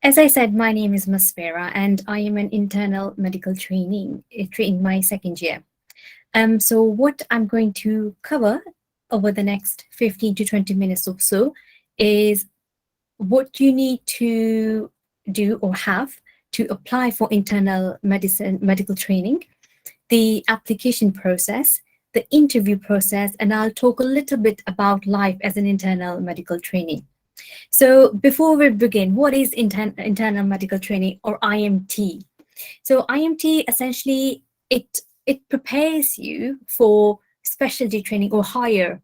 As I said, my name is Musfira, and I am an internal medical training in my second year. So what I'm going to cover over the next 15 to 20 minutes or so is what you need to do or have to apply for internal medicine medical training, the application process, the interview process, and I'll talk a little bit about life as an internal medical trainee. So before we begin, what is internal medical training, or IMT? So IMT essentially it prepares you for specialty training or higher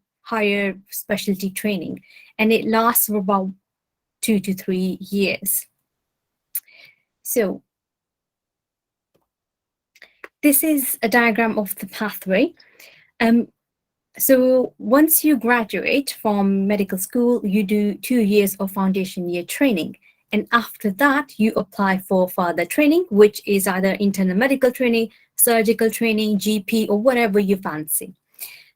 specialty training, and it lasts for about 2 to 3 years. So this is a diagram of the pathway. So once you graduate from medical school, you do 2 years of foundation year training. And after that, you apply for further training, which is either internal medical training, surgical training, GP, or whatever you fancy.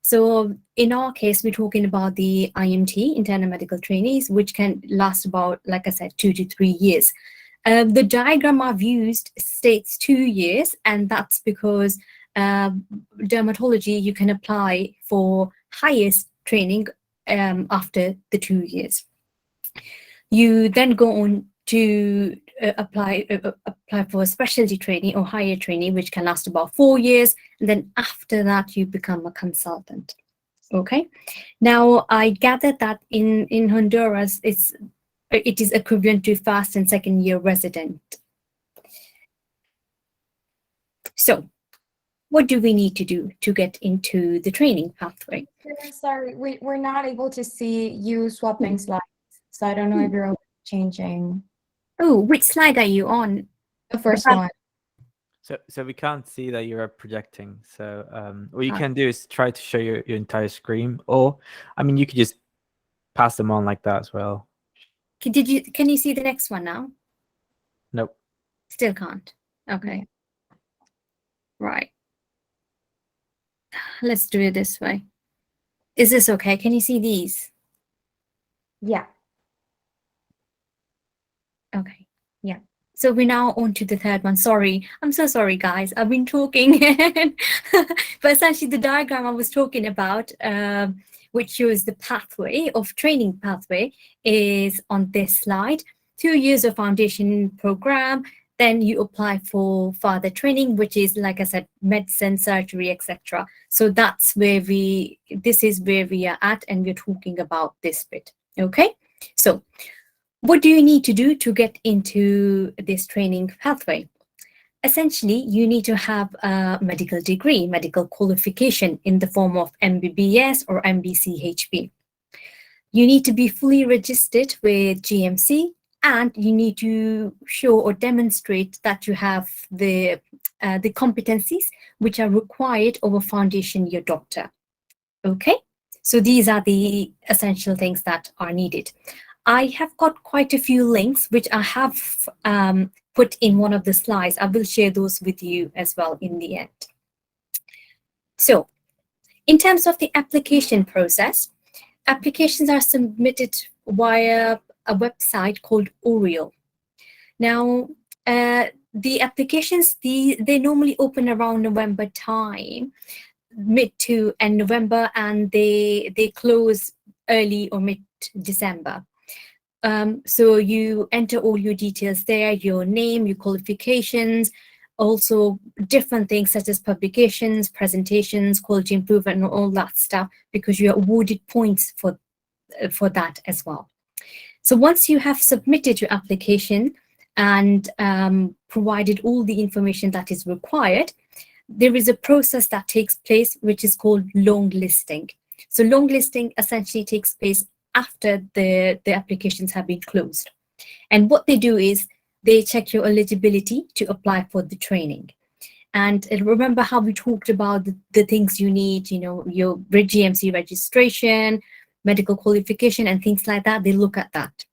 So in our case, we're talking about the IMT, internal medical trainees, which can last about, like I said, 2 to 3 years. The diagram I've used states 2 years, and that's because dermatology, you can apply for highest training after the 2 years. You then go on to apply for specialty training or higher training, which can last about 4 years. And then after that, you become a consultant. Okay. Now, I gather that in Honduras, it is equivalent to first and second year resident. So what do we need to do to get into the training pathway? Sorry, we're not able to see you swapping slides, so I don't know if you're changing. Oh, which slide are you on? The first one. So we can't see that you're projecting. So what you can do is try to show your entire screen, or I mean, you could just pass them on like that as well. Can you see the next one now? Nope. Still can't. Okay. Right. Let's do it this way. Is this okay? Can you see these? Yeah. Okay. Yeah. So we're now on to the third one. Sorry. I'm so sorry, guys. I've been talking. But essentially, the diagram I was talking about, which shows the pathway of training pathway, is on this slide. 2 years of foundation program. Then you apply for further training, which is, like I said, medicine, surgery, etc. So this is where we are at, and we're talking about this bit. Okay. So what do you need to do to get into this training pathway? Essentially, you need to have a medical degree, medical qualification in the form of MBBS or MBCHB. You need to be fully registered with GMC, and you need to show or demonstrate that you have the competencies which are required of a foundation year doctor. Okay, so these are the essential things that are needed. I have got quite a few links which I have put in one of the slides. I will share those with you as well in the end. So in terms of the application process, applications are submitted via a website called Oriel. Now, the applications, they normally open around November time, mid to end November, and they close early or mid-December. So you enter all your details there, your name, your qualifications, also different things such as publications, presentations, quality improvement, and all that stuff, because you're awarded points for that as well. So once you have submitted your application and provided all the information that is required, there is a process that takes place which is called long listing. So long listing essentially takes place after the applications have been closed. And what they do is they check your eligibility to apply for the training. And remember how we talked about the things you need, your GMC registration, medical qualification, and things like that. They look at that.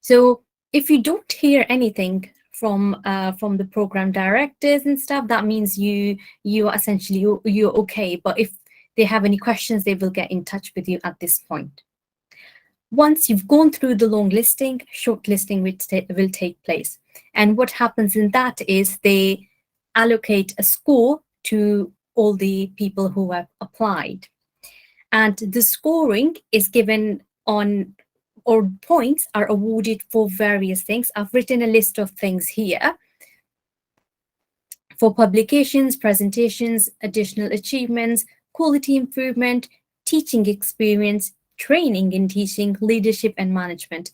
So if you don't hear anything from the program directors and stuff, that means you are essentially you're okay. But if they have any questions, they will get in touch with you at this point. Once you've gone through the long listing, shortlisting will take place. And what happens in that is they allocate a score to all the people who have applied. And the scoring is given on, or points are awarded for various things. I've written a list of things here. For publications, presentations, additional achievements, quality improvement, teaching experience, training in teaching, leadership and management.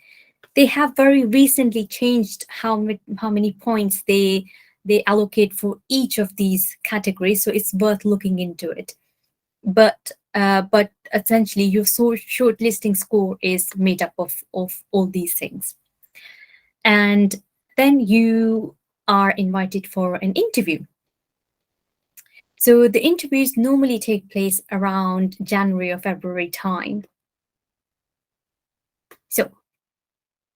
They have very recently changed how many points they allocate for each of these categories, so it's worth looking into it. But essentially your shortlisting score is made up of all these things. And then you are invited for an interview. So the interviews normally take place around January or February time. So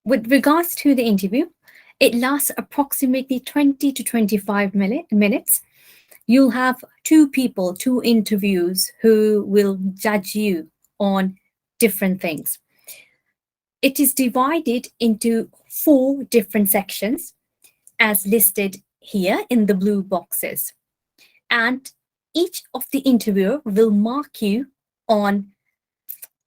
with regards to the interview, it lasts approximately 20 to 25 minutes. You'll have two interviews who will judge you on different things. It is divided into 4 different sections as listed here in the blue boxes. And each of the interviewer will mark you on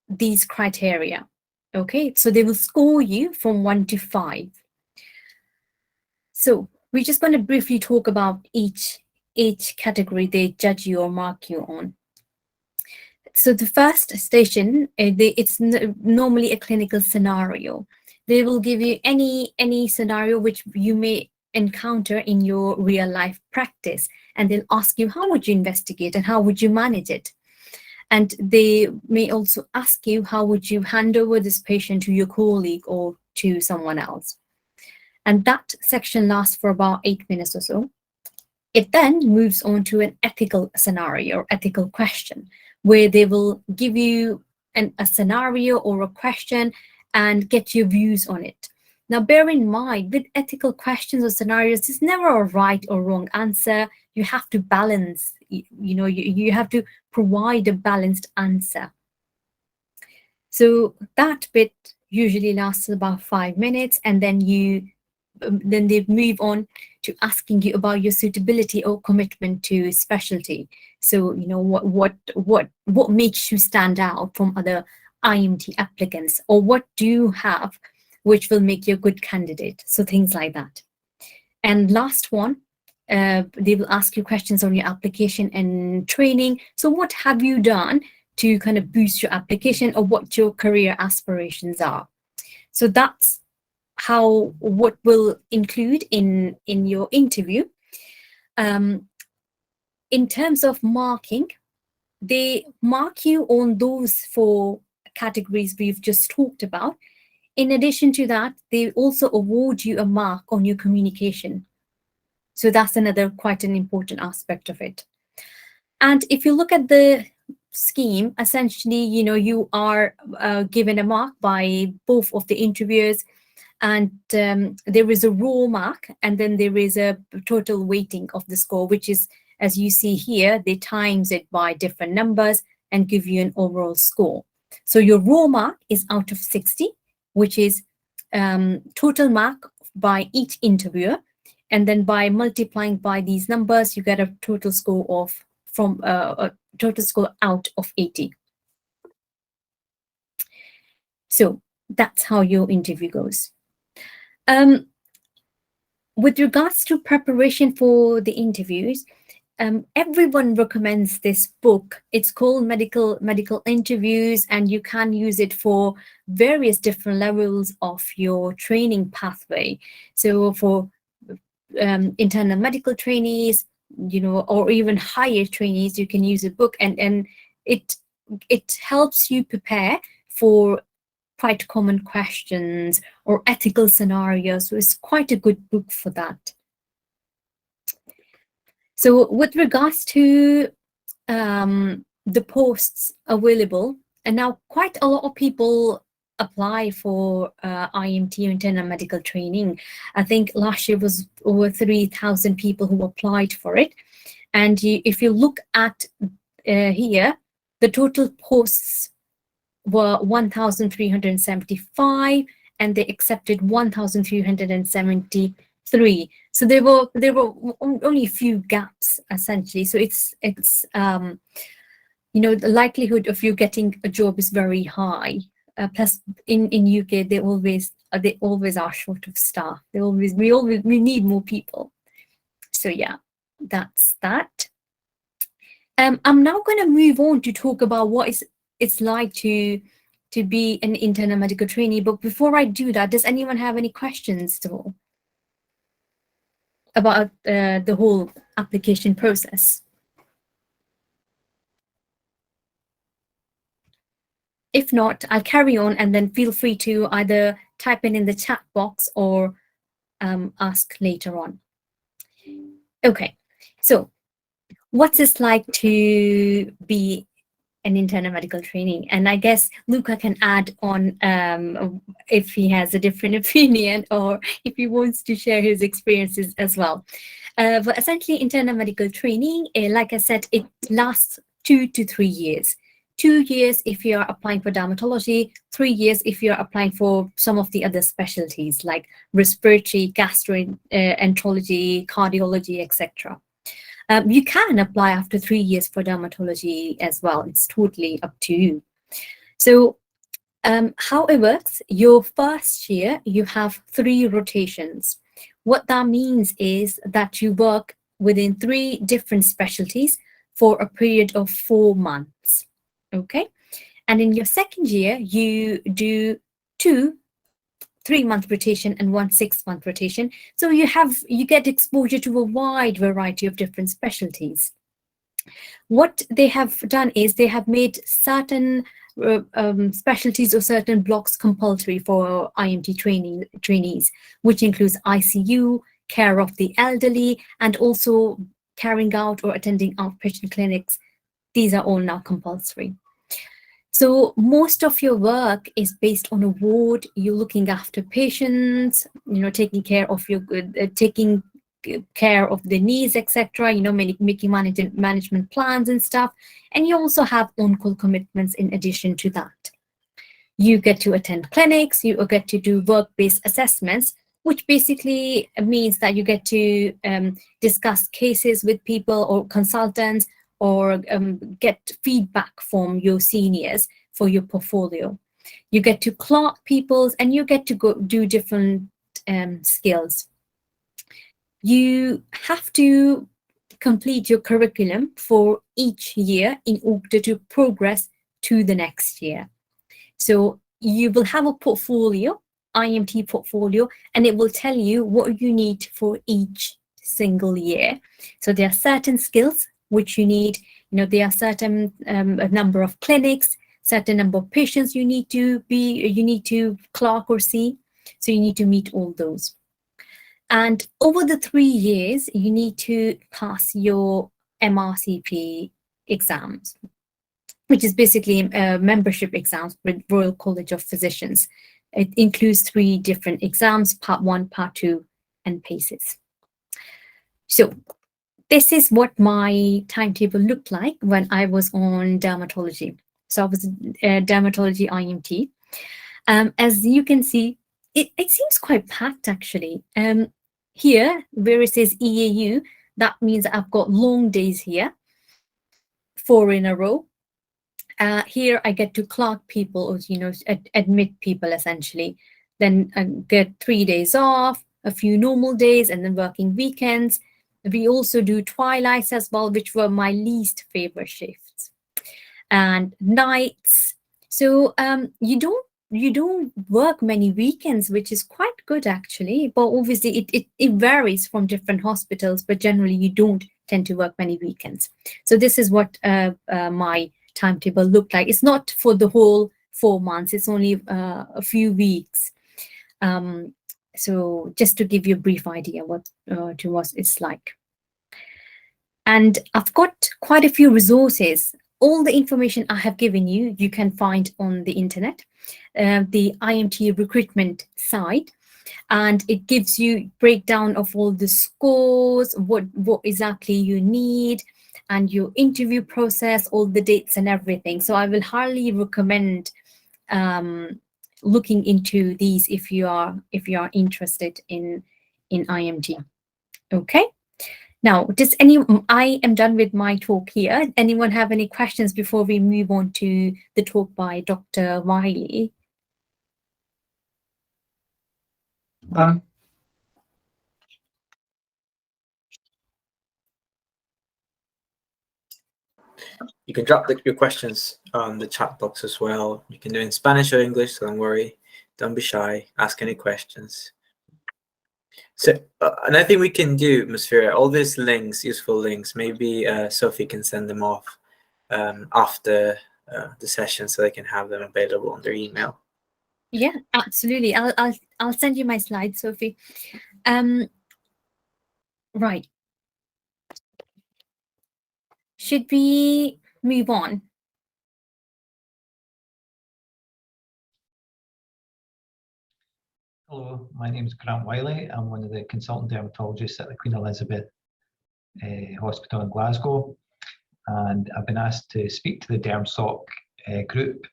these criteria. Okay, so they will score you from 1 to 5. So we're just going to briefly talk about each category they judge you or mark you on. So the first station, it's normally a clinical scenario. They will give you any scenario which you may encounter in your real life practice, and they'll ask you how would you investigate and how would you manage it. And they may also ask you how would you hand over this patient to your colleague or to someone else. And that section lasts for about 8 minutes or so. It then moves on to an ethical scenario or ethical question, where they will give you a scenario or a question and get your views on it. Now, bear in mind, with ethical questions or scenarios, there's never a right or wrong answer. You have to balance, you have to provide a balanced answer. So that bit usually lasts about 5 minutes, and then they move on to asking you about your suitability or commitment to specialty. So, what makes you stand out from other IMT applicants, or what do you have which will make you a good candidate? So things like that. And last one, they will ask you questions on your application and training. So what have you done to kind of boost your application, or what your career aspirations are? So that's what will include in your interview. In terms of marking, they mark you on those 4 categories we've just talked about. In addition to that, they also award you a mark on your communication. So that's another quite an important aspect of it. And if you look at the scheme, essentially, you are given a mark by both of the interviewers, and there is a raw mark, and then there is a total weighting of the score, which is, as you see here, they times it by different numbers and give you an overall score. So your raw mark is out of 60, which is total mark by each interviewer, and then by multiplying by these numbers, you get a total score a total score out of 80. So that's how your interview goes. With regards to preparation for the interviews, everyone recommends this book. It's called Medical Interviews, and you can use it for various different levels of your training pathway. So for internal medical trainees, or even higher trainees, you can use a book, and it helps you prepare for quite common questions or ethical scenarios. So it's quite a good book for that. So with regards to the posts available, and now quite a lot of people apply for IMT or internal medical training. I think last year was over 3,000 people who applied for it. And if you look at here, the total posts were 1,375 and they accepted 1,373. So there were only a few gaps essentially. So it's you know, the likelihood of you getting a job is very high. Plus, in UK, they always are short of staff. We need more people. So yeah, that's that. I'm now going to move on to talk about what it's like to be an internal medical trainee. But before I do that, does anyone have any questions at all about the whole application process? If not, I'll carry on, and then feel free to either type in the chat box or ask later on. Okay, so what's it like to be an internal medical trainee? And I guess Luca can add on if he has a different opinion or if he wants to share his experiences as well. But essentially, internal medical training, like I said, it lasts 2 to 3 years. 2 years if you're applying for dermatology, 3 years if you're applying for some of the other specialties like respiratory, gastroenterology, cardiology, etc. You can apply after 3 years for dermatology as well. It's totally up to you. So how it works, your first year, you have 3 rotations. What that means is that you work within 3 different specialties for a period of 4 months. Okay, and in your second year, you do 2 3-month rotation and 1 6-month rotation. So you get exposure to a wide variety of different specialties. What they have done is they have made certain specialties or certain blocks compulsory for IMT trainees, which includes ICU, care of the elderly, and also carrying out or attending outpatient clinics. These are all now compulsory. So most of your work is based on a ward. You're looking after patients, you know, taking care of the needs, etc. You know, making management plans and stuff. And you also have on-call commitments in addition to that. You get to attend clinics. You get to do work-based assessments, which basically means that you get to discuss cases with people or consultants, or get feedback from your seniors for your portfolio. You get to clock people's, and you get to go do different skills. You have to complete your curriculum for each year in order to progress to the next year. So you will have a portfolio, IMT portfolio, and it will tell you what you need for each single year. So there are certain skills which you need. You know, there are certain number of clinics, certain number of patients you need to clock or see. So you need to meet all those. And over the 3 years, you need to pass your MRCP exams, which is basically membership exams with Royal College of Physicians. It includes 3 different exams: Part 1, Part 2, and PACES. So this is what my timetable looked like when I was on dermatology. So I was dermatology IMT. As you can see, it seems quite packed actually. Here, where it says EAU, that means I've got long days here, 4 in a row. Here I get to clock people, or you know, admit people essentially. Then I get 3 days off, a few normal days, and then working weekends. We also do twilights as well, which were my least favorite shifts, and nights. So you don't work many weekends, which is quite good actually. But obviously it varies from different hospitals, but generally you don't tend to work many weekends. So this is what my timetable looked like. It's not for the whole 4 months. It's only a few weeks. So just to give you a brief idea what it's like. And I've got quite a few resources. All the information I have given you, you can find on the internet, the IMT recruitment site, and it gives you breakdown of all the scores, what exactly you need, and your interview process, all the dates and everything. So I will highly recommend looking into these if you are interested in IMT. Okay. Now, I am done with my talk here. Anyone have any questions before we move on to the talk by Dr. Wylie? You can drop your questions on the chat box as well. You can do it in Spanish or English, so don't worry. Don't be shy. Ask any questions. So another thing we can do, Musfira, all these links, useful links, maybe Sophie can send them off after the session so they can have them available on their email. Yeah, absolutely. I'll send you my slides, Sophie. Right. Should we move on? Hello, my name is Grant Wylie. I'm one of the consultant dermatologists at the Queen Elizabeth Hospital in Glasgow, and I've been asked to speak to the DermSoc group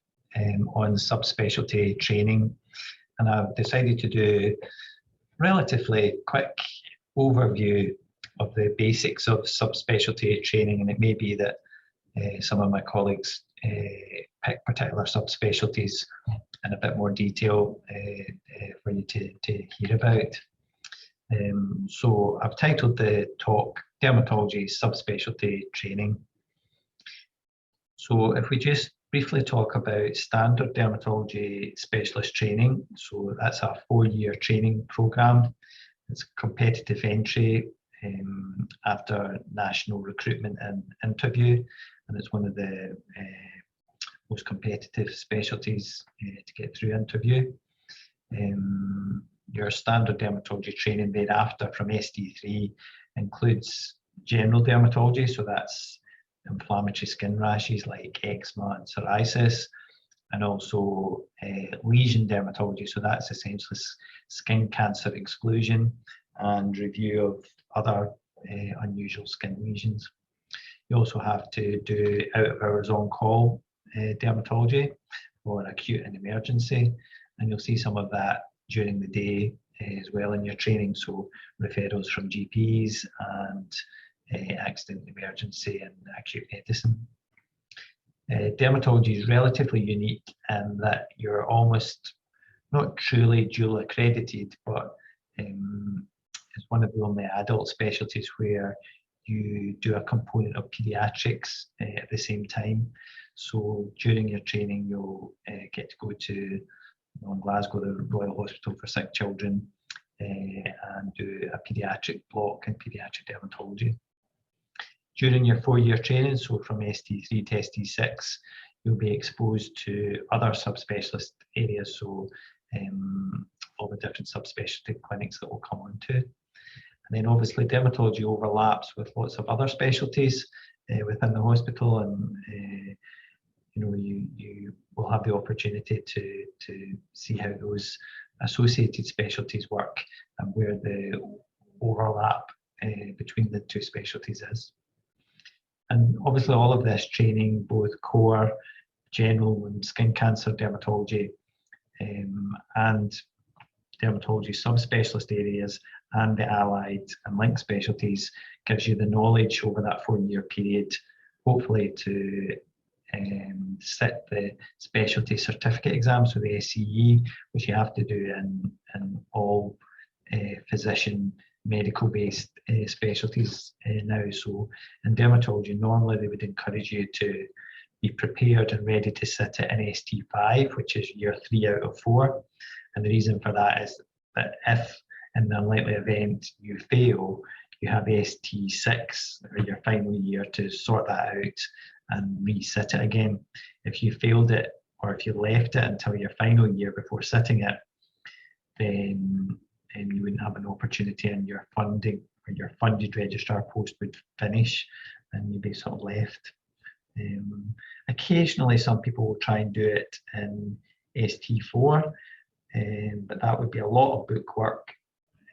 on subspecialty training, and I've decided to do a relatively quick overview of the basics of subspecialty training, and it may be that some of my colleagues pick particular subspecialties in a bit more detail for you to hear about. So I've titled the talk Dermatology Subspecialty Training. So if we just briefly talk about standard dermatology specialist training, so that's a 4-year training programme. It's competitive entry after national recruitment and interview, and it's one of the most competitive specialties to get through interview. Your standard dermatology training thereafter from SD3 includes general dermatology, so that's inflammatory skin rashes like eczema and psoriasis, and also lesion dermatology, so that's essentially skin cancer exclusion and review of other unusual skin lesions. You also have to do out of hours on call dermatology for acute and emergency, and you'll see some of that during the day as well in your training, so referrals from GPs and accident emergency and acute medicine. Dermatology is relatively unique in that you're almost not truly dual accredited, but it's one of the only adult specialties where you do a component of pediatrics at the same time. So during your training, you'll get to go to in Glasgow, the Royal Hospital for Sick Children, and do a paediatric block in paediatric dermatology. During your 4-year training, so from ST3 to ST6, you'll be exposed to other subspecialist areas, so all the different subspecialty clinics that we'll come on to. And then obviously dermatology overlaps with lots of other specialties within the hospital, and you will have the opportunity to see how those associated specialties work and where the overlap between the two specialties is. And obviously all of this training, both core, general and skin cancer dermatology and dermatology subspecialist areas and the allied and linked specialties, gives you the knowledge over that 4-year period, hopefully to sit the specialty certificate exam, so the SCE, which you have to do in all physician medical based specialties now. So in dermatology, normally they would encourage you to be prepared and ready to sit at an ST5, which is year 3 out of 4. And the reason for that is that if in the unlikely event you fail, you have ST6 or your final year to sort that out and resit it again. If you failed it or if you left it until your final year before sitting it, then you wouldn't have an opportunity, and your funding or your funded registrar post would finish and you'd be sort of left. Occasionally some people will try and do it in ST4, but that would be a lot of book work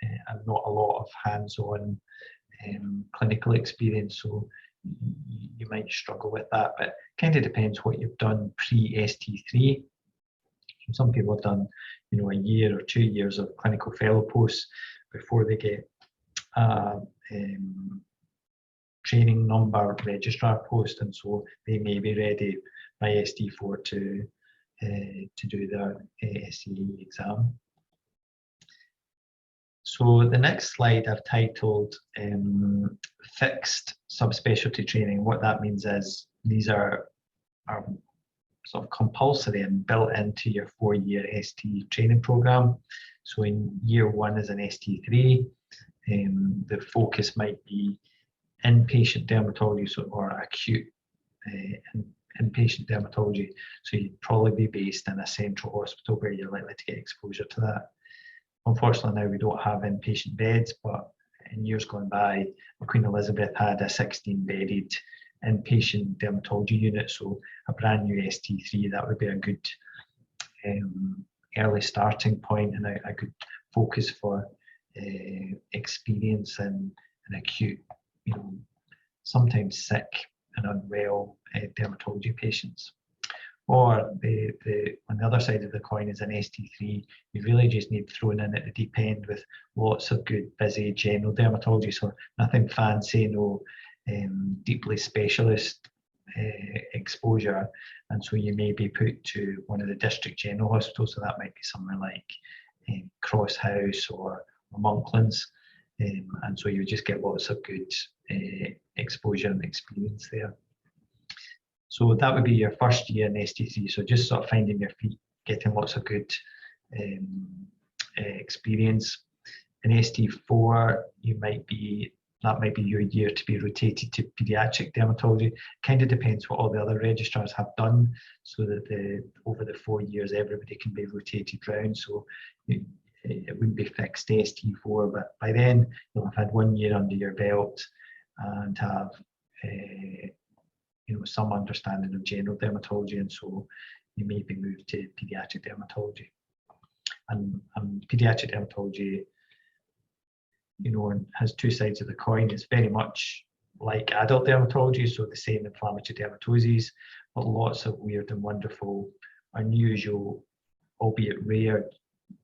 and not a lot of hands-on clinical experience, so you might struggle with that, but kind of depends what you've done pre-ST3. Some people have done, you know, a year or 2 years of clinical fellow posts before they get a training number registrar post, and so they may be ready by ST4 to do their SCE exam. So the next slide I've titled Fixed Subspecialty Training. What that means is these are sort of compulsory and built into your 4-year ST training program. So in year 1 as an ST3, the focus might be inpatient dermatology or acute inpatient dermatology. So you'd probably be based in a central hospital where you're likely to get exposure to that. Unfortunately, now we don't have inpatient beds, but in years gone by, Queen Elizabeth had a 16-bedded inpatient dermatology unit, so a brand new ST3, that would be a good early starting point and a good focus for experience in acute, you know, sometimes sick and unwell dermatology patients. Or on the other side of the coin is an ST3. You really just need thrown in at the deep end with lots of good, busy general dermatology. So nothing fancy, no deeply specialist exposure. And so you may be put to one of the district general hospitals. So that might be somewhere like Cross House or Monklands. And so you just get lots of good exposure and experience there. So that would be your first year in ST3. So just sort of finding your feet, getting lots of good experience. In ST4, that might be your year to be rotated to pediatric dermatology. Kind of depends what all the other registrars have done, so that over the 4 years everybody can be rotated round. So it wouldn't be fixed ST4, but by then you'll have had 1 year under your belt and have you know, some understanding of general dermatology, and so you may be moved to pediatric dermatology. And pediatric dermatology, you know, has 2 sides of the coin. It's very much like adult dermatology, so the same inflammatory dermatoses, but lots of weird and wonderful, unusual, albeit rare,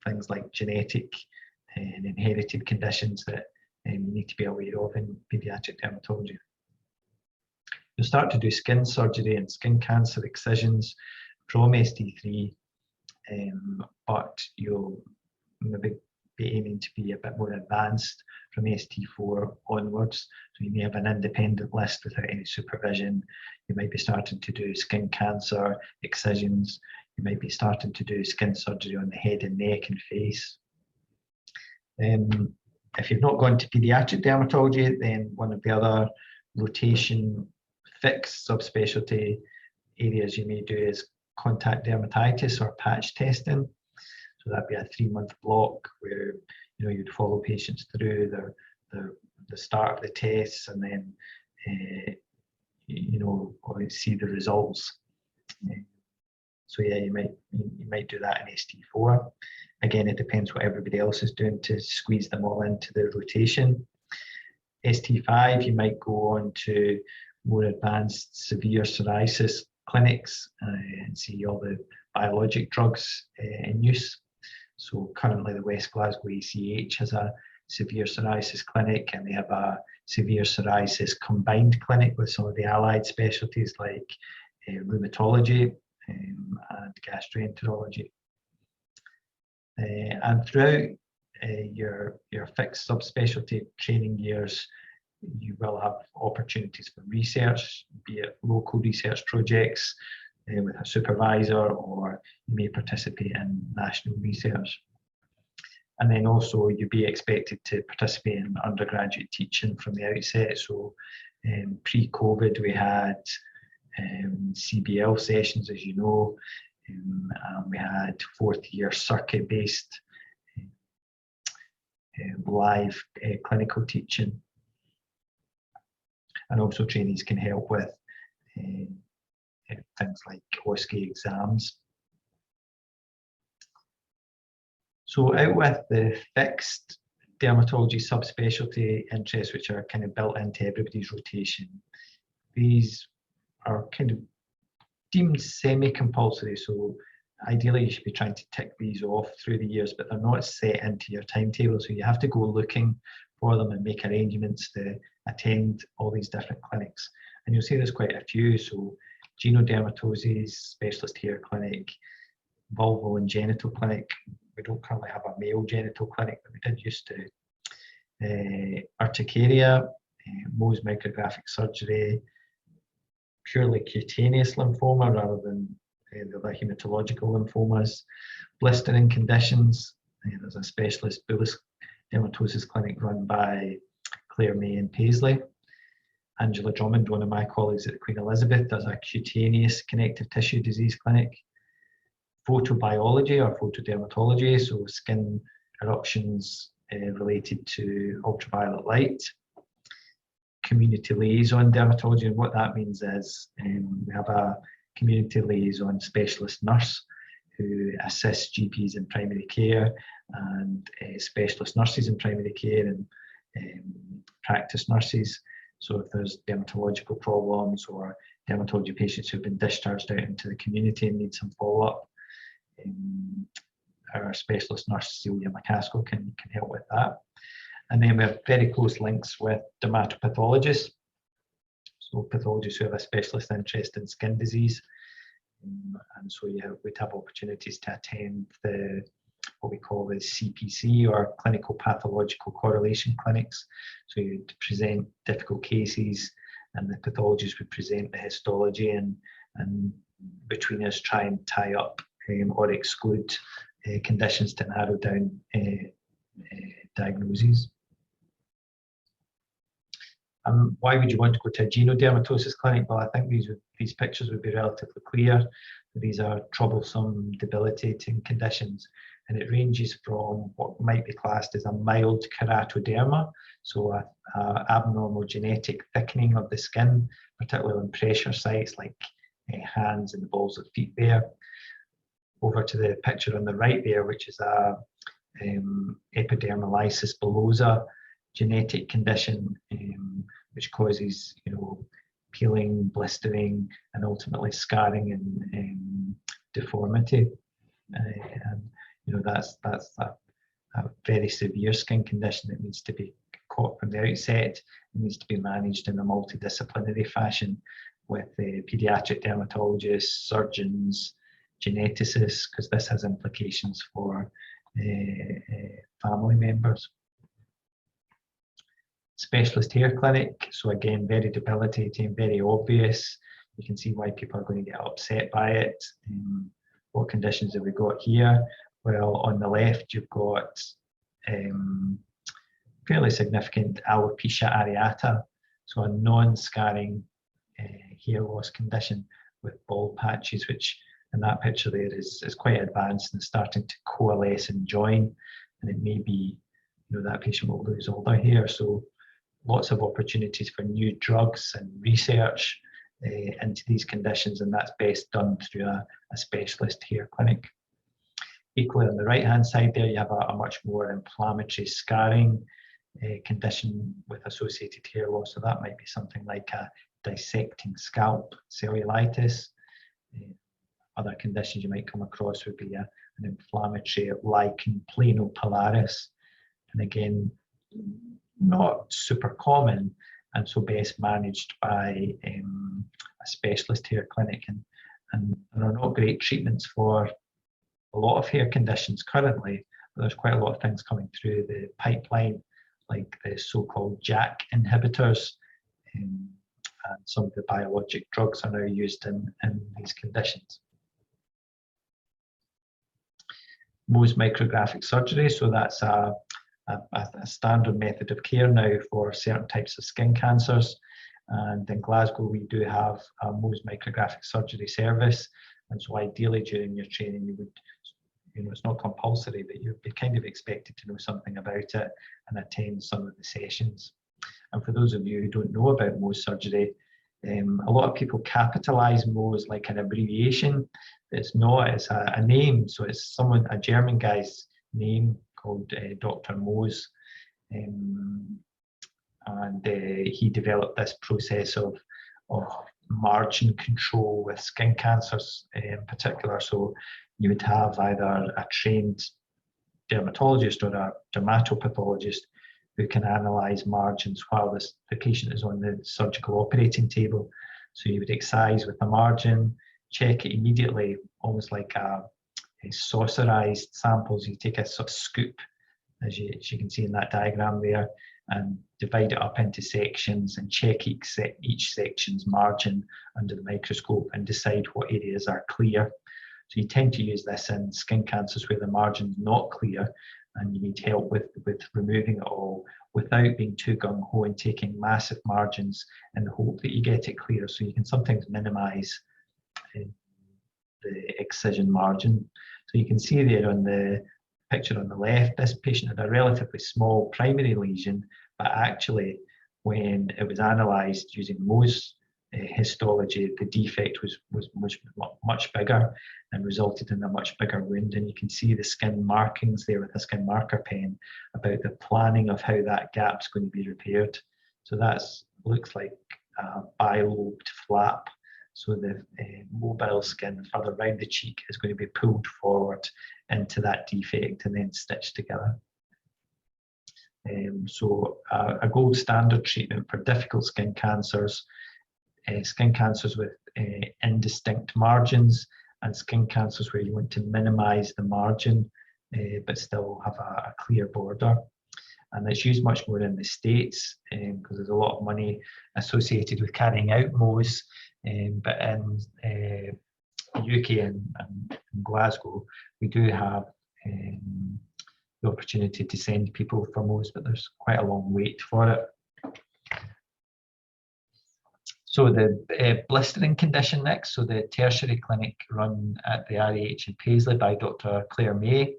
things like genetic and inherited conditions that you need to be aware of in pediatric dermatology. You'll start to do skin surgery and skin cancer excisions from ST3, but you'll maybe be aiming to be a bit more advanced from ST4 onwards. So you may have an independent list without any supervision. You might be starting to do skin cancer excisions. You might be starting to do skin surgery on the head and neck and face. If you've not gone to pediatric dermatology, then one of the other rotation fixed subspecialty areas you may do is contact dermatitis or patch testing. So that'd be a 3-month block where, you know, you'd follow patients through the start of the tests, and then you know, see the results. So yeah, you might do that in ST4. Again, it depends what everybody else is doing to squeeze them all into the rotation. ST5, you might go on to more advanced severe psoriasis clinics and see all the biologic drugs in use. So currently the West Glasgow ACH has a severe psoriasis clinic, and they have a severe psoriasis combined clinic with some of the allied specialties like rheumatology and gastroenterology. And throughout your fixed subspecialty training years, you will have opportunities for research, be it local research projects with a supervisor, or you may participate in national research. And then also you'll be expected to participate in undergraduate teaching from the outset. So pre-COVID we had CBL sessions, as you know, and we had 4th year circuit-based live clinical teaching. And also trainees can help with things like OSCE exams. So out with the fixed dermatology subspecialty interests, which are kind of built into everybody's rotation, these are kind of deemed semi-compulsory. So ideally you should be trying to tick these off through the years, but they're not set into your timetable, so you have to go looking for them and make arrangements to attend all these different clinics. And you'll see there's quite a few, so genodermatoses, specialist hair clinic, vulval and genital clinic. We don't currently have a male genital clinic, but we did used to. Urticaria, Mohs micrographic surgery, purely cutaneous lymphoma rather than the other hematological lymphomas, blistering conditions. There's a specialist bullous dermatosis clinic run by Claire May and Paisley. Angela Drummond, one of my colleagues at the Queen Elizabeth, does a cutaneous connective tissue disease clinic. Photobiology or photodermatology, so skin eruptions related to ultraviolet light. Community liaison dermatology, and what that means is we have a community liaison specialist nurse who assists GPs in primary care and specialist nurses in primary care and practice nurses. So if there's dermatological problems or dermatology patients who've been discharged out into the community and need some follow-up, our specialist nurse Celia McCaskill can help with that. And then we have very close links with dermatopathologists, so pathologists who have a specialist interest in skin disease. And so we'd have opportunities to attend what we call the CPC, or clinical pathological correlation clinics. So you'd present difficult cases and the pathologist would present the histology, and between us try and tie up or exclude conditions to narrow down diagnoses. Why would you want to go to a genodermatosis clinic? Well, I think these pictures would be relatively clear. These are troublesome, debilitating conditions, and it ranges from what might be classed as a mild keratoderma, so a abnormal genetic thickening of the skin, particularly on pressure sites like hands and the balls of feet there, over to the picture on the right there, which is a epidermolysis bullosa genetic condition, which causes, peeling, blistering, and ultimately scarring and deformity. And that's a very severe skin condition that needs to be caught from the outset. It needs to be managed in a multidisciplinary fashion with pediatric dermatologists, surgeons, geneticists, because this has implications for family members. Specialist hair clinic, so again, very debilitating, very obvious. You can see why people are going to get upset by it. What conditions have we got here? Well, on the left, you've got fairly significant alopecia areata, so a non-scarring hair loss condition with bald patches, which in that picture there is quite advanced and starting to coalesce and join, and it may be, that patient will lose all their hair. So lots of opportunities for new drugs and research into these conditions, and that's best done through a specialist hair clinic. Equally, on the right-hand side there, you have a much more inflammatory scarring condition with associated hair loss. So that might be something like a dissecting scalp cellulitis. Other conditions you might come across would be an inflammatory lichen planopilaris. And again, not super common, and so best managed by a specialist hair clinic. And there are not great treatments for a lot of hair conditions currently, but there's quite a lot of things coming through the pipeline, like the so-called JAK inhibitors, and some of the biologic drugs are now used in these conditions. Mohs micrographic surgery, so that's a standard method of care now for certain types of skin cancers. And in Glasgow, we do have a Mohs micrographic surgery service. And so ideally during your training, you would, it's not compulsory, but you'd be kind of expected to know something about it and attend some of the sessions. And for those of you who don't know about Mohs surgery, a lot of people capitalize Mohs like an abbreviation. It's not, it's a name. So it's a German guy's name called Dr. Mohs. And he developed this process of margin control with skin cancers in particular. So you would have either a trained dermatologist or a dermatopathologist who can analyse margins while the patient is on the surgical operating table. So you would excise with the margin, check it immediately, almost like a saucerized samples. You take a sort of scoop, as you can see in that diagram there, and divide it up into sections and check each section's margin under the microscope and decide what areas are clear. So you tend to use this in skin cancers where the margin's not clear and you need help with removing it all without being too gung-ho and taking massive margins in the hope that you get it clear. So you can sometimes minimise the excision margin. So you can see there on the picture on the left, this patient had a relatively small primary lesion, but actually when it was analysed using Mohs histology, the defect was much bigger and resulted in a much bigger wound. And you can see the skin markings there with a skin marker pen about the planning of how that gap's going to be repaired. So that's looks like a bilobed flap. So the mobile skin further around the cheek is going to be pulled forward into that defect and then stitched together. So a gold standard treatment for difficult skin cancers with indistinct margins, and skin cancers where you want to minimise the margin but still have a clear border. And it's used much more in the States because there's a lot of money associated with carrying out Mohs. But in the UK and Glasgow, we do have the opportunity to send people for Mohs, but there's quite a long wait for it. So the blistering condition next, so the tertiary clinic run at the RAH in Paisley by Dr. Claire May.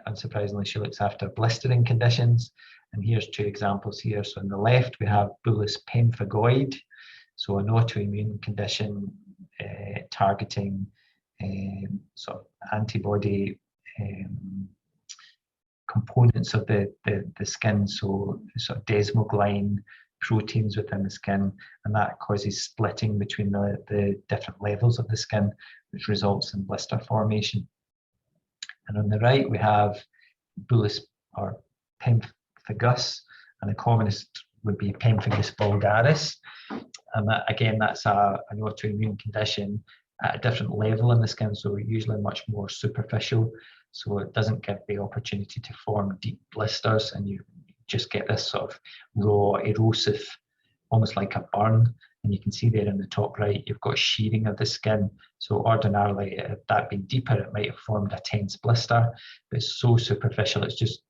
Unsurprisingly, she looks after blistering conditions. And here's two examples here. So on the left, we have bullous pemphigoid, so an autoimmune condition targeting sort of antibody components of the skin, so sort of desmoglein proteins within the skin, and that causes splitting between the different levels of the skin, which results in blister formation. And on the right, we have bullous or pemphigus, and the commonest would be pemphigus vulgaris. And that, again, that's an autoimmune condition at a different level in the skin, so usually much more superficial. So it doesn't give the opportunity to form deep blisters, and you just get this sort of raw, erosive, almost like a burn. And you can see there in the top right, you've got shearing of the skin. So ordinarily, if that been deeper, it might have formed a tense blister, but it's so superficial, it's just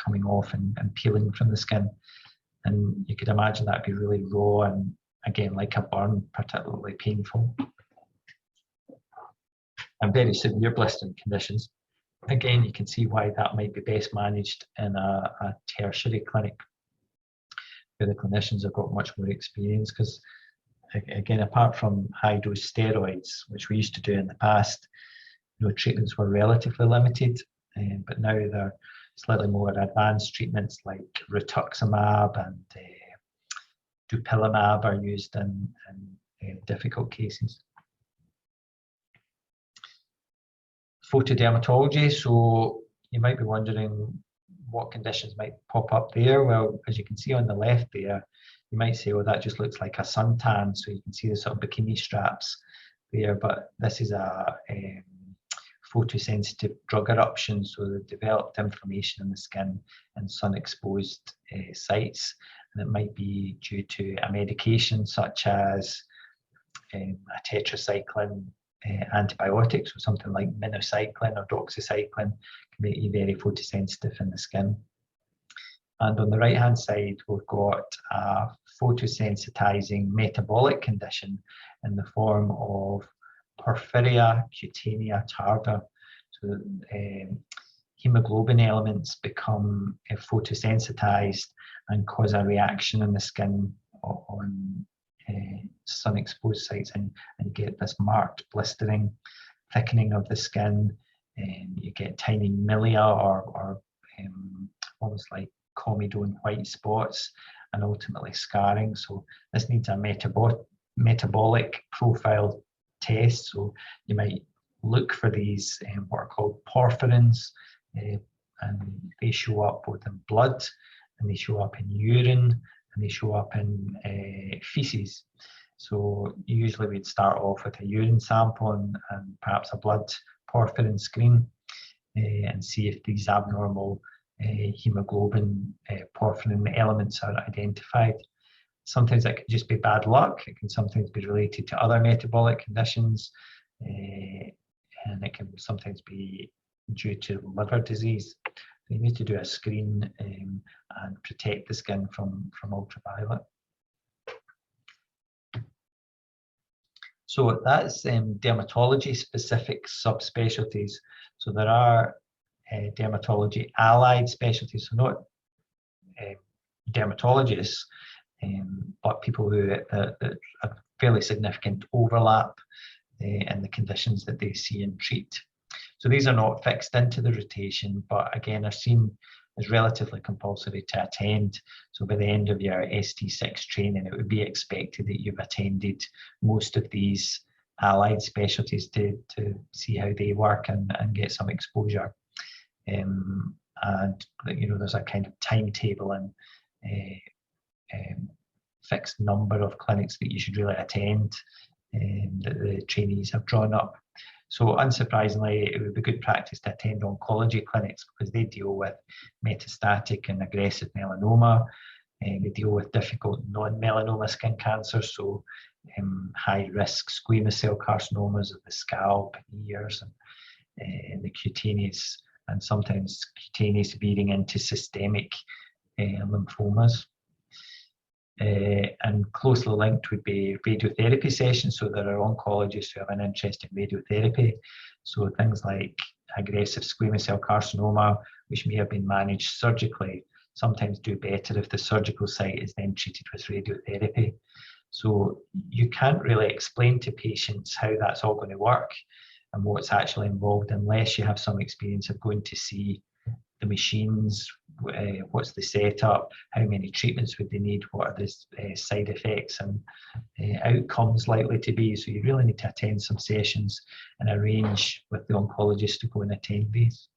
coming off and peeling from the skin. And you could imagine that'd be really raw and, again, like a burn, particularly painful. And very severe blistering conditions. Again, you can see why that might be best managed in a tertiary clinic where the clinicians have got much more experience, because again, apart from high dose steroids, which we used to do in the past, treatments were relatively limited, but now they're slightly more advanced treatments like rituximab and dupilumab are used in difficult cases. Photodermatology, so you might be wondering what conditions might pop up there. Well, as you can see on the left there, you might say, well, that just looks like a suntan, so you can see the sort of bikini straps there, but this is a photosensitive drug eruption, so the developed inflammation in the skin and sun-exposed sites, and it might be due to a medication such as a tetracycline antibiotics, or something like minocycline or doxycycline can make you very photosensitive in the skin. And on the right hand side, we've got a photosensitizing metabolic condition in the form of porphyria cutanea tarda. So hemoglobin elements become photosensitized and cause a reaction in the skin on sun-exposed sites, and you get this marked blistering, thickening of the skin, and you get tiny milia or almost like comedone white spots, and ultimately scarring. So this needs a metabolic profile test. So you might look for these what are called porphyrins, and they show up both in blood, and they show up in urine, and they show up in feces. So usually we'd start off with a urine sample and perhaps a blood porphyrin screen, and see if these abnormal hemoglobin porphyrin elements are identified. Sometimes that can just be bad luck. It can sometimes be related to other metabolic conditions, and it can sometimes be due to liver disease. So you need to do a screen and protect the skin from ultraviolet. So that's dermatology specific subspecialties. So there are dermatology allied specialties, so not dermatologists, but people who have fairly significant overlap in the conditions that they see and treat. So these are not fixed into the rotation, but again are seen as relatively compulsory to attend. So by the end of your ST6 training, it would be expected that you've attended most of these allied specialties to see how they work and get some exposure. And there's a kind of timetable and fixed number of clinics that you should really attend that the trainees have drawn up. So unsurprisingly, it would be good practice to attend oncology clinics because they deal with metastatic and aggressive melanoma. They deal with difficult non-melanoma skin cancers, so high-risk squamous cell carcinomas of the scalp, ears, and the cutaneous, and sometimes cutaneous veering into systemic lymphomas. And closely linked would be radiotherapy sessions. So there are oncologists who have an interest in radiotherapy. So things like aggressive squamous cell carcinoma, which may have been managed surgically, sometimes do better if the surgical site is then treated with radiotherapy. So you can't really explain to patients how that's all going to work and what's actually involved unless you have some experience of going to see the machines, what's the setup, how many treatments would they need, what are the side effects and outcomes likely to be. So you really need to attend some sessions and arrange with the oncologist to go and attend these.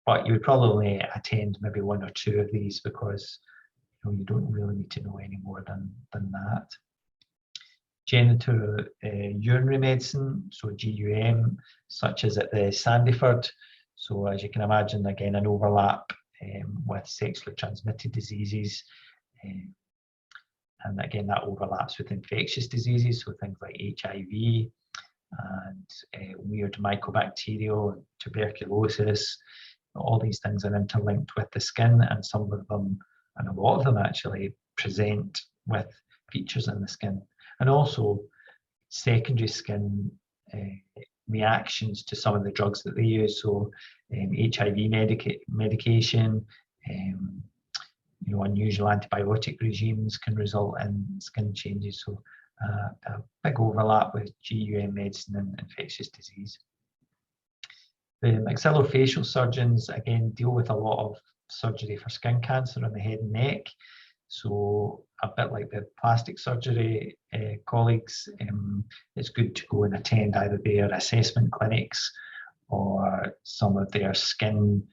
But you would probably attend maybe one or two of these because you don't really need to know any more than that. Genital urinary medicine, so GUM, such as at the Sandyford. So as you can imagine, again, an overlap with sexually transmitted diseases. And again, that overlaps with infectious diseases, so things like HIV and weird mycobacterial and tuberculosis. All these things are interlinked with the skin, and some of them, and a lot of them actually, present with features in the skin. And also secondary skin reactions to some of the drugs that they use. So HIV medication, unusual antibiotic regimes can result in skin changes. So a big overlap with GUM medicine and infectious disease. The maxillofacial surgeons, again, deal with a lot of surgery for skin cancer on the head and neck. So a bit like the plastic surgery colleagues, it's good to go and attend either their assessment clinics or some of their skin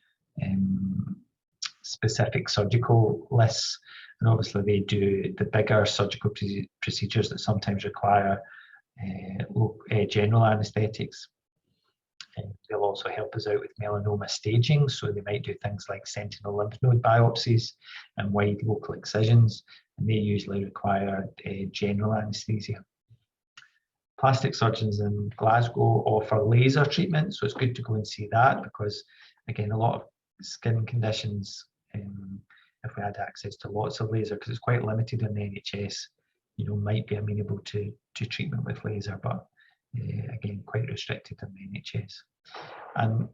specific surgical lists. And obviously they do the bigger surgical procedures that sometimes require general anaesthetics. They'll also help us out with melanoma staging, so they might do things like sentinel lymph node biopsies and wide local excisions, and they usually require general anaesthesia. Plastic surgeons in Glasgow offer laser treatment, so it's good to go and see that because, again, a lot of skin conditions, if we had access to lots of laser, because it's quite limited in the NHS, might be amenable to treatment with laser, but again, quite restricted in the NHS. And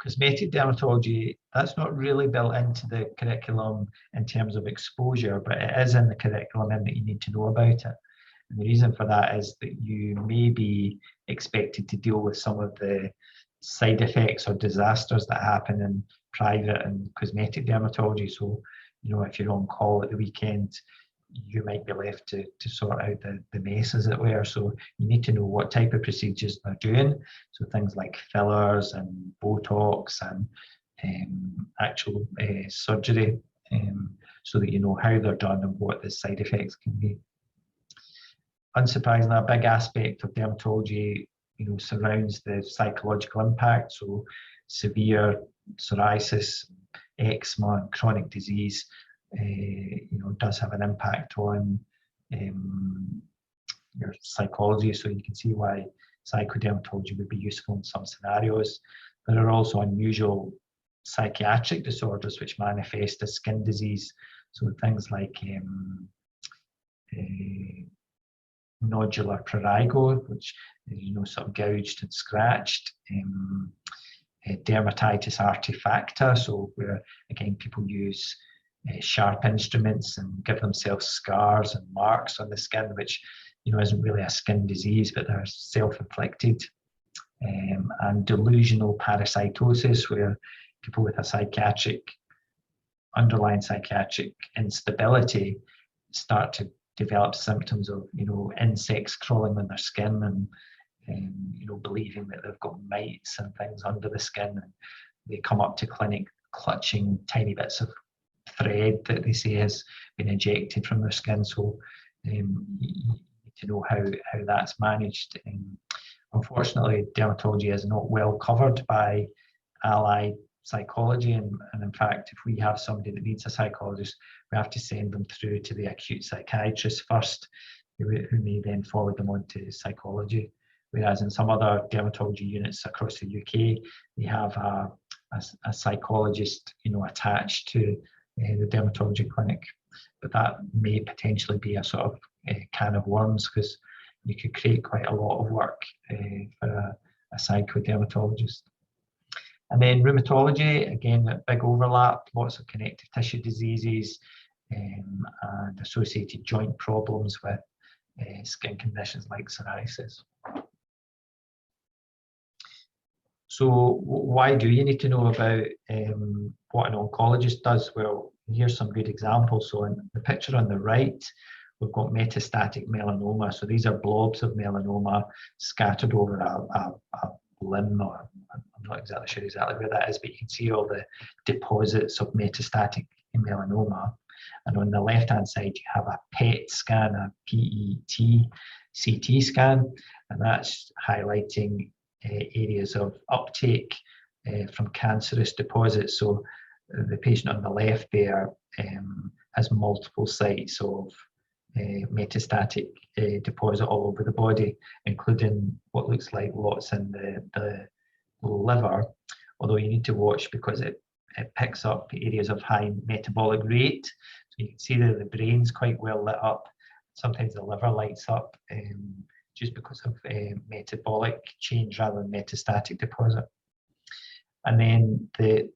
cosmetic dermatology, that's not really built into the curriculum in terms of exposure, but it is in the curriculum in that you need to know about it. And the reason for that is that you may be expected to deal with some of the side effects or disasters that happen in private and cosmetic dermatology. So, if you're on call at the weekend, you might be left to sort out the mess, as it were. So you need to know what type of procedures they're doing. So things like fillers and Botox and actual surgery, so that you know how they're done and what the side effects can be. Unsurprisingly, a big aspect of dermatology, surrounds the psychological impact. So severe psoriasis, eczema, and chronic disease, does have an impact on your psychology. So you can see why psychodermatology would be useful in some scenarios. There are also unusual psychiatric disorders which manifest as skin disease. So things like nodular prurigo, which is sort of gouged and scratched. Dermatitis artifacta, so where again people use sharp instruments and give themselves scars and marks on the skin, which isn't really a skin disease, but they're self-inflicted. And delusional parasitosis, where people with a underlying psychiatric instability start to develop symptoms of insects crawling on their skin and believing that they've got mites and things under the skin, and they come up to clinic clutching tiny bits of thread that they say has been ejected from their skin. So you need to know how that's managed. Unfortunately, dermatology is not well covered by allied psychology, and in fact, if we have somebody that needs a psychologist, we have to send them through to the acute psychiatrist first, who may then forward them on to psychology. Whereas in some other dermatology units across the UK, we have a psychologist, attached to the dermatology clinic. But that may potentially be a sort of can of worms, because you could create quite a lot of work for a psychodermatologist. And then rheumatology, again, a big overlap, lots of connective tissue diseases and associated joint problems with skin conditions like psoriasis. So why do you need to know about what an oncologist does? Well, here's some good examples. So in the picture on the right, we've got metastatic melanoma. So these are blobs of melanoma scattered over a limb, or I'm not exactly sure where that is, but you can see all the deposits of metastatic melanoma. And on the left-hand side, you have a PET scan, a PET CT scan, and that's highlighting areas of uptake from cancerous deposits. So the patient on the left there has multiple sites of metastatic deposit all over the body, including what looks like lots in the liver, although you need to watch because it picks up areas of high metabolic rate. So you can see that the brain's quite well lit up. Sometimes the liver lights up just because of metabolic change rather than metastatic deposit. And then the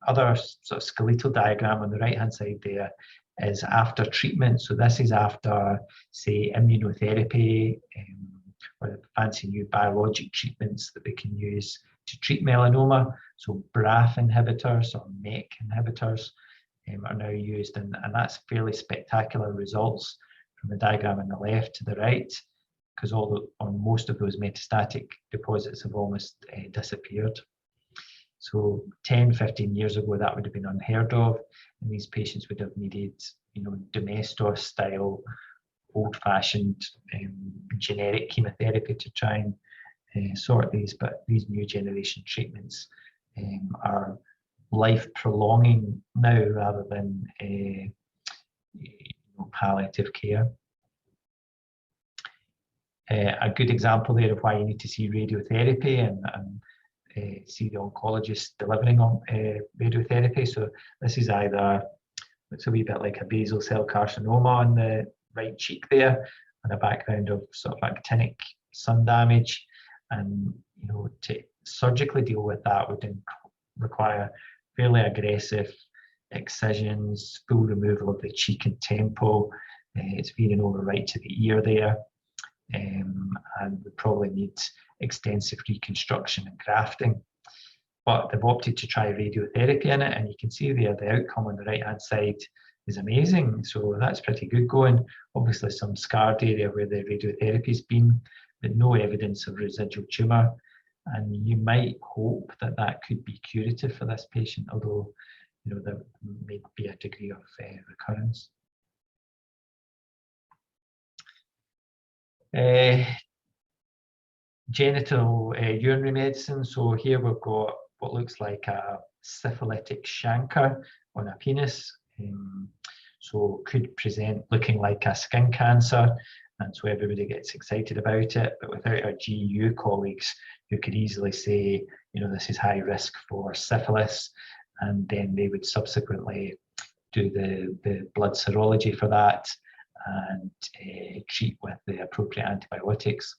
other sort of skeletal diagram on the right-hand side there is after treatment. So this is after, say, immunotherapy or fancy new biologic treatments that we can use to treat melanoma. So BRAF inhibitors or MEK inhibitors are now used, and that's fairly spectacular results from the diagram on the left to the right, because most of those metastatic deposits have almost disappeared. So 10, 15 years ago, that would have been unheard of, and these patients would have needed, domestos-style, old-fashioned generic chemotherapy to try and sort these. But these new generation treatments are life-prolonging now rather than palliative care. A good example there of why you need to see radiotherapy and see the oncologist delivering on radiotherapy. So this is it's a wee bit like a basal cell carcinoma on the right cheek there, and a background of sort of actinic sun damage. And to surgically deal with that would require fairly aggressive excisions, full removal of the cheek and temple. It's veering over right to the ear there. And we probably need extensive reconstruction and grafting. But they've opted to try radiotherapy in it, and you can see there the outcome on the right-hand side is amazing. So that's pretty good going. Obviously some scarred area where the radiotherapy's been, but no evidence of residual tumour. And you might hope that that could be curative for this patient, although there may be a degree of recurrence. Genital urinary medicine. So here we've got what looks like a syphilitic chancre on a penis. So could present looking like a skin cancer, and so everybody gets excited about it, but without our GU colleagues who could easily say, this is high risk for syphilis, and then they would subsequently do the blood serology for that and treat with the appropriate antibiotics.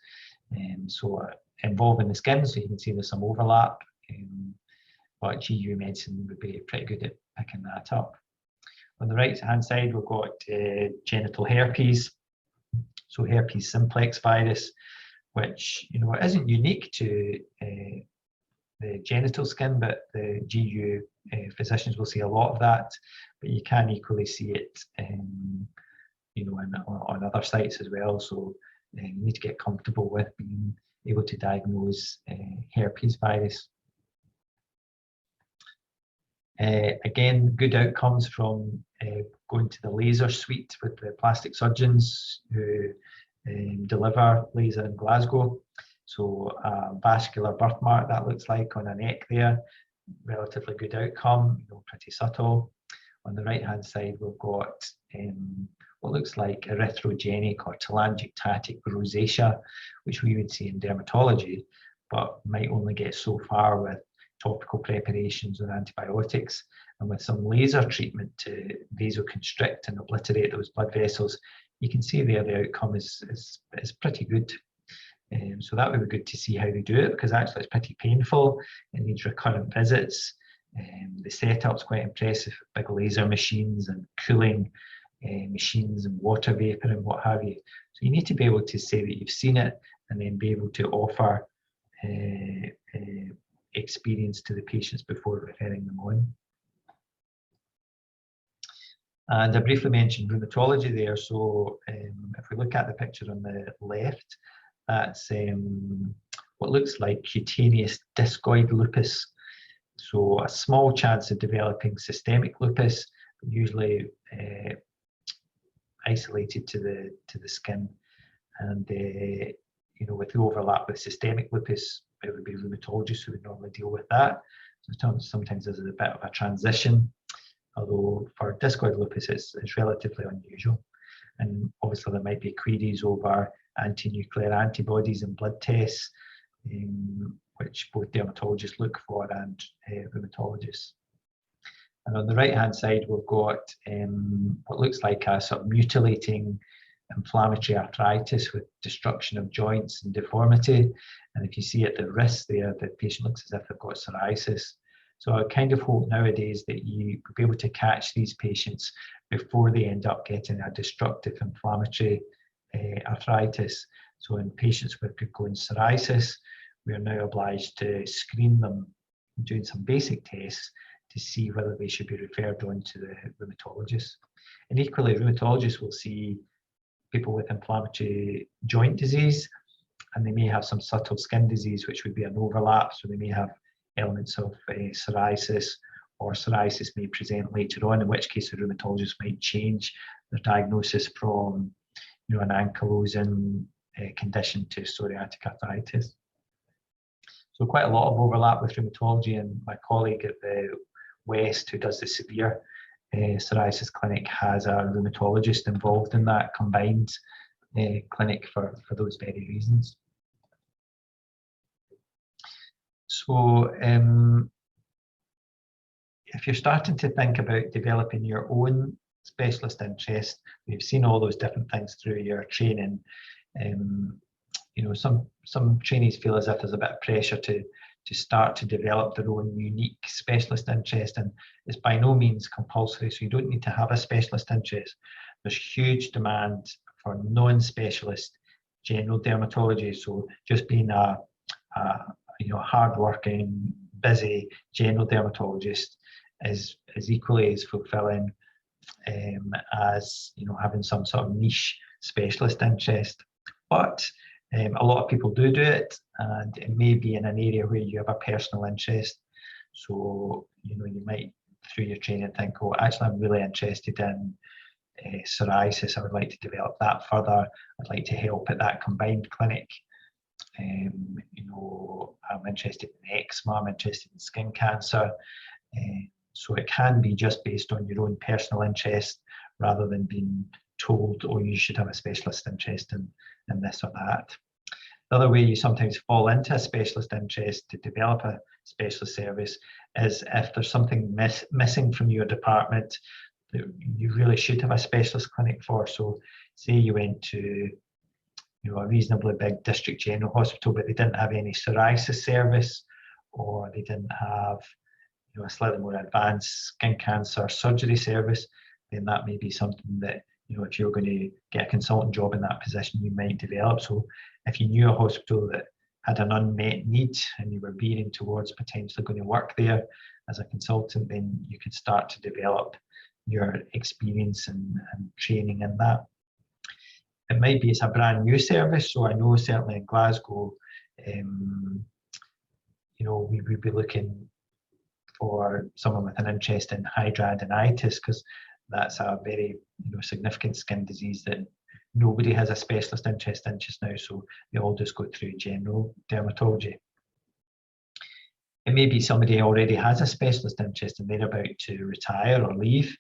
So involving the skin, so you can see there's some overlap, but GU medicine would be pretty good at picking that up. On the right hand side, we've got genital herpes, so herpes simplex virus, which isn't unique to the genital skin, but the GU physicians will see a lot of that, but you can equally see it on other sites as well. So you need to get comfortable with being able to diagnose herpes virus. Again, good outcomes from going to the laser suite with the plastic surgeons who deliver laser in Glasgow. So vascular birthmark, that looks like on a neck there, relatively good outcome, pretty subtle. On the right hand side, we've got what looks like erythrogenic or telangiectatic rosacea, which we would see in dermatology, but might only get so far with topical preparations or antibiotics. And with some laser treatment to vasoconstrict and obliterate those blood vessels, you can see there the outcome is pretty good. So that would be good to see how they do it, because actually it's pretty painful. It needs recurrent visits. The setup's quite impressive, big laser machines and cooling machines and water vapor and what have you. So you need to be able to say that you've seen it and then be able to offer experience to the patients before referring them on. And I briefly mentioned rheumatology there. So if we look at the picture on the left, that's what looks like cutaneous discoid lupus. So a small chance of developing systemic lupus, usually isolated to the skin. And with the overlap with systemic lupus, it would be rheumatologists who would normally deal with that. So sometimes there's a bit of a transition, although for discoid lupus it's relatively unusual. And obviously there might be queries over anti-nuclear antibodies and blood tests, which both dermatologists look for and rheumatologists. And on the right hand side, we've got what looks like a sort of mutilating inflammatory arthritis with destruction of joints and deformity. And if you see at the wrist there, the patient looks as if they've got psoriasis. So I kind of hope nowadays that you will be able to catch these patients before they end up getting a destructive inflammatory arthritis. So in patients with good-going psoriasis, we are now obliged to screen them doing some basic tests to see whether they should be referred on to the rheumatologist. And equally, rheumatologists will see people with inflammatory joint disease, and they may have some subtle skin disease, which would be an overlap. So they may have elements of psoriasis, or psoriasis may present later on, in which case the rheumatologist might change their diagnosis from an ankylosing condition to psoriatic arthritis. So quite a lot of overlap with rheumatology, and my colleague at the West who does the severe psoriasis clinic has a rheumatologist involved in that combined clinic for those very reasons. So if you're starting to think about developing your own specialist interest, we've seen all those different things through your training. Some trainees feel as if there's a bit of pressure to start to develop their own unique specialist interest, and it's by no means compulsory, so you don't need to have a specialist interest. There's huge demand for non-specialist general dermatology, so just being a hard-working, busy general dermatologist is equally as fulfilling as having some sort of niche specialist interest. But a lot of people do it, and it may be in an area where you have a personal interest. So you might through your training think, oh, actually I'm really interested in psoriasis. I would like to develop that further. I'd like to help at that combined clinic. I'm interested in eczema. I'm interested in skin cancer. So it can be just based on your own personal interest rather than being told, oh, you should have a specialist interest in this or that. The other way you sometimes fall into a specialist interest to develop a specialist service is if there's something missing from your department that you really should have a specialist clinic for. So say you went to a reasonably big district general hospital, but they didn't have any psoriasis service, or they didn't have a slightly more advanced skin cancer surgery service, then that may be something that if you're going to get a consultant job in that position, you might develop. So if you knew a hospital that had an unmet need and you were veering towards potentially going to work there as a consultant, then you could start to develop your experience and training in that. It might be it's a brand new service. So I know certainly in Glasgow, we would be looking for someone with an interest in hidradenitis, because that's a very significant skin disease that nobody has a specialist interest in just now, so they all just go through general dermatology. It may be somebody already has a specialist interest and they're about to retire or leave,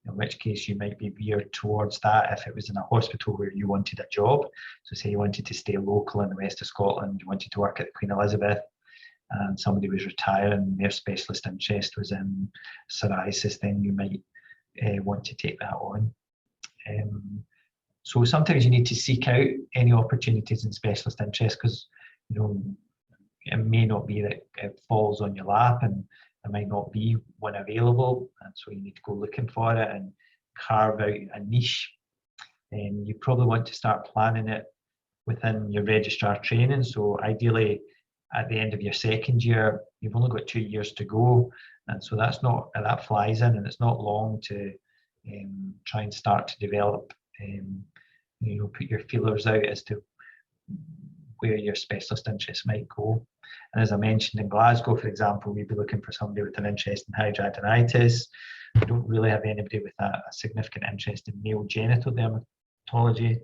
in which case you might be veered towards that if it was in a hospital where you wanted a job. So say you wanted to stay local in the west of Scotland, you wanted to work at Queen Elizabeth, and somebody was retiring, their specialist interest was in psoriasis, then you might want to take that on. So sometimes you need to seek out any opportunities in specialist interest, because it may not be that it falls on your lap and there might not be one available, and so you need to go looking for it and carve out a niche. And you probably want to start planning it within your registrar training. So ideally at the end of your second year, you've only got 2 years to go, and so that flies in, and it's not long to try and start to develop, put your feelers out as to where your specialist interest might go. And as I mentioned, in Glasgow, for example, we'd be looking for somebody with an interest in hidradenitis. We don't really have anybody with a significant interest in male genital dermatology.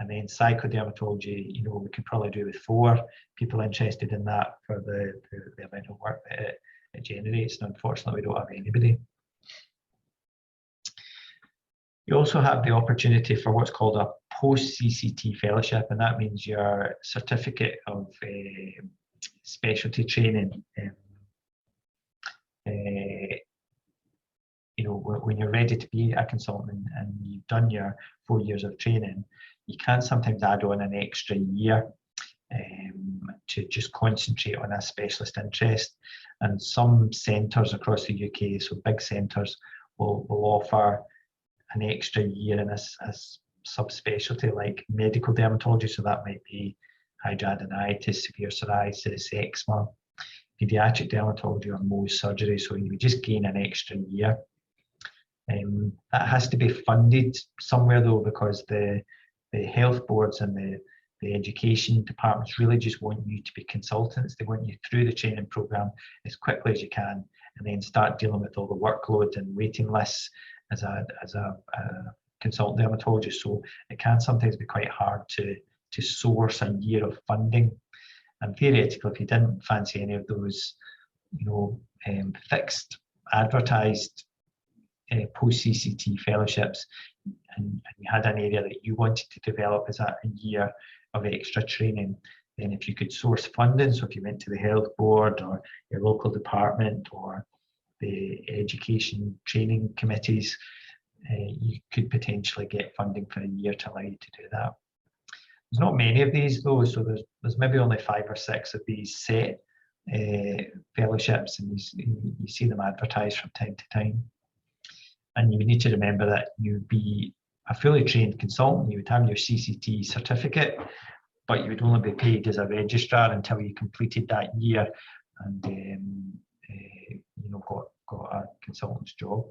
And then psychodermatology, we could probably do with 4 people interested in that for the amount of work that it generates. And unfortunately, we don't have anybody. You also have the opportunity for what's called a post-CCT fellowship, and that means your certificate of specialty training. When you're ready to be a consultant and you've done your 4 years of training, you can sometimes add on an extra year to just concentrate on a specialist interest. And some centres across the UK, so big centres, will offer an extra year in a subspecialty like medical dermatology. So that might be hidradenitis, severe psoriasis, eczema, pediatric dermatology, or Mohs surgery. So you would just gain an extra year. That has to be funded somewhere though, because the health boards and the education departments really just want you to be consultants. They want you through the training program as quickly as you can, and then start dealing with all the workload and waiting lists as a consultant dermatologist. So it can sometimes be quite hard to source a year of funding. And theoretically, if you didn't fancy any of those, fixed, advertised post-CCT fellowships, and you had an area that you wanted to develop as a year of extra training, then if you could source funding, so if you went to the health board or your local department or the education training committees, you could potentially get funding for a year to allow you to do that. There's not many of these though, so there's maybe only 5 or 6 of these set fellowships, and you see them advertised from time to time. And you would need to remember that you'd be a fully trained consultant, you would have your CCT certificate, but you would only be paid as a registrar until you completed that year and got a consultant's job.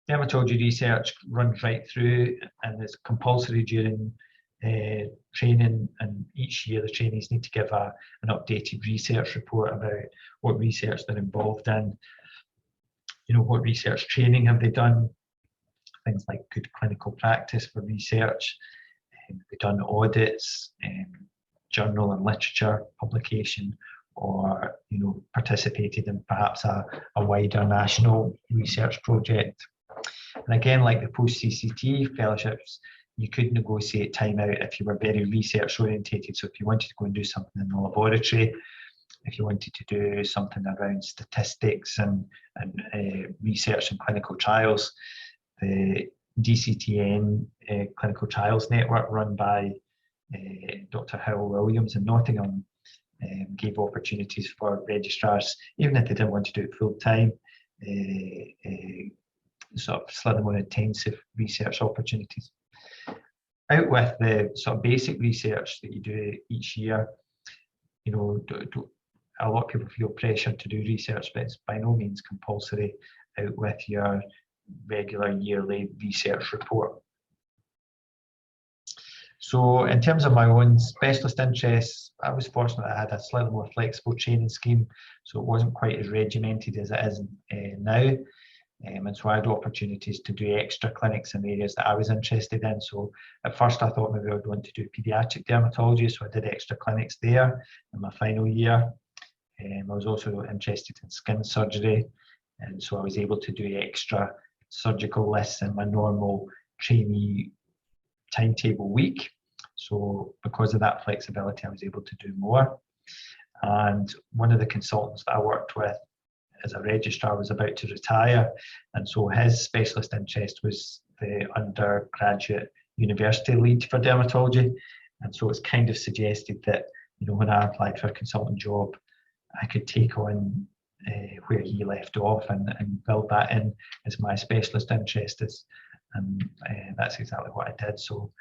dermatology research runs right through and is compulsory during training, and each year the trainees need to give an updated research report about what research they're involved in, what research training have they done, things like good clinical practice for research, they've done audits, journal and literature publication, or participated in perhaps a wider national research project. And again, like the post-CCT fellowships, you could negotiate time out if you were very research orientated. So if you wanted to go and do something in the laboratory, if you wanted to do something around statistics and research and clinical trials, the DCTN Clinical Trials Network, run by Dr. Howell Williams in Nottingham, gave opportunities for registrars, even if they didn't want to do it full time, sort of slid them on intensive research opportunities. Out with the sort of basic research that you do each year, a lot of people feel pressure to do research, but it's by no means compulsory. Out with your regular yearly research report. So in terms of my own specialist interests, I was fortunate I had a slightly more flexible training scheme, so it wasn't quite as regimented as it is now. And so I had opportunities to do extra clinics in areas that I was interested in. So at first I thought maybe I would want to do paediatric dermatology, so I did extra clinics there in my final year. I was also interested in skin surgery, and so I was able to do extra surgical lists in my normal trainee timetable week. So because of that flexibility, I was able to do more. And one of the consultants that I worked with as a registrar was about to retire, and so his specialist interest was the undergraduate university lead for dermatology. And so it's kind of suggested that when I applied for a consultant job, I could take on where he left off and build that in as my specialist interest is, and that's exactly what I did. So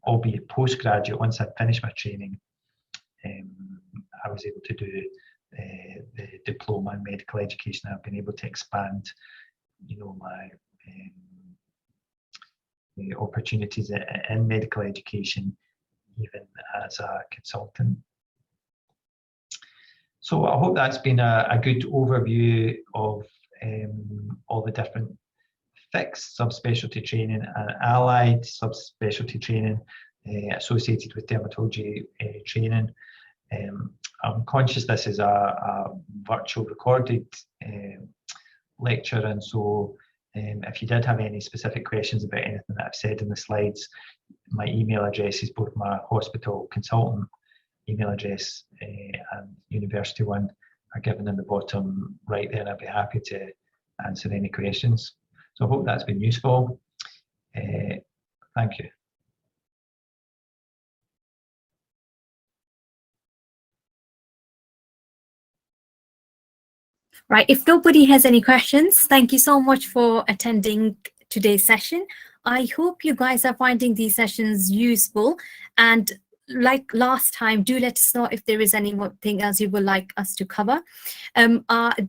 albeit postgraduate, once I'd finished my training, I was able to do the diploma in medical education. I've been able to expand my opportunities in medical education even as a consultant. So I hope that's been a good overview of all the different fixed subspecialty training and allied subspecialty training associated with dermatology training. I'm conscious this is a virtual recorded lecture, and so if you did have any specific questions about anything that I've said in the slides, my email address is both my hospital consultant email address and university one are given in the bottom right there, and I'd be happy to answer any questions. So I hope that's been useful. Thank you. Right, if nobody has any questions, thank you so much for attending today's session. I hope you guys are finding these sessions useful, and like last time, do let us know if there is anything else you would like us to cover.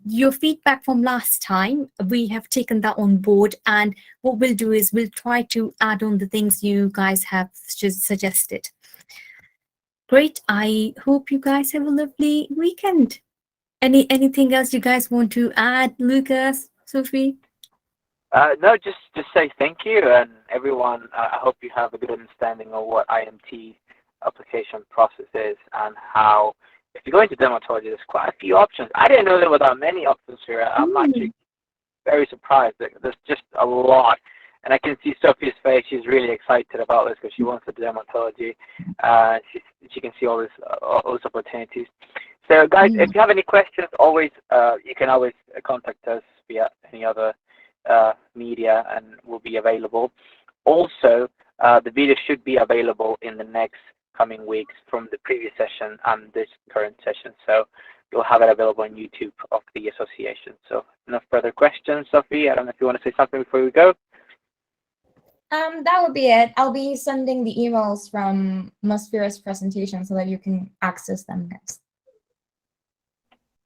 Your feedback from last time, we have taken that on board, and what we'll do is we'll try to add on the things you guys have just suggested. Great, I hope you guys have a lovely weekend. Anything else you guys want to add, Lucas, Sophie? No, just say thank you, and everyone, I hope you have a good understanding of what IMT application process is and how, if you go into dermatology, there's quite a few options. I didn't know there were that many options here. I'm actually very surprised. There's just a lot. And I can see Sophie's face. She's really excited about this because she wants to do dermatology. She can see all those opportunities. So guys, if you have any questions, always you can always contact us via any other media, and we'll be available. Also, the video should be available in the next coming weeks from the previous session and this current session. So you'll have it available on YouTube of the association. So no further questions, Sophie. I don't know if you want to say something before we go. That would be it. I'll be sending the emails from Musfira's presentation so that you can access them next.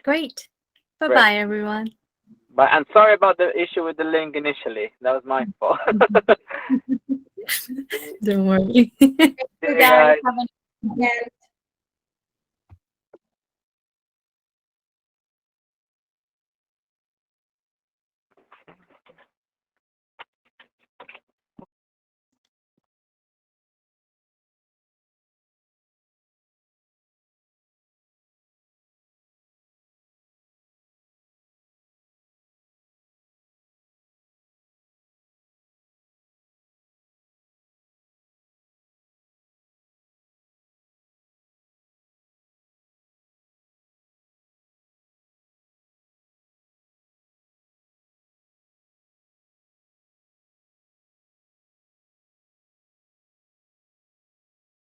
Great. Bye-bye, everyone. Bye. But I'm sorry about the issue with the link initially. That was my fault. Don't worry. You See you guys guys. have a